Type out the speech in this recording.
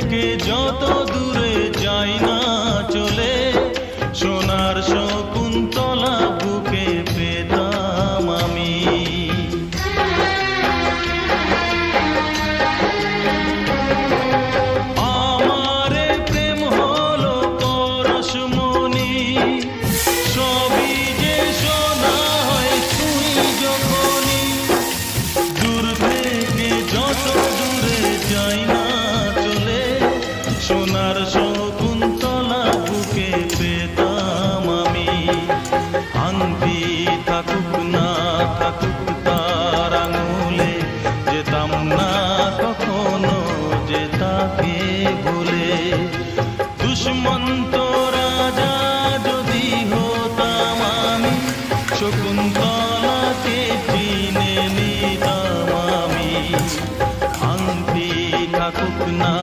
থেকে যত দূরে যাই না চলে, সোনার শকুন্তলা বুকে পেতাম আমি। আমারে প্রেম হলো পরশমণি, সবই যে শোনা হয় তুই যখনই। দূর থেকে যত দূরে যাই না চলে, সোনার শকুন্তলা বুকে পেতাম আমি। আংটি থাকুক না থাকুক তার আঙুলে, যেতাম না কখনো যে তাকে ভুলে। দুষ্মন্ত রাজা যদি হতাম আমি, শকুন্তলা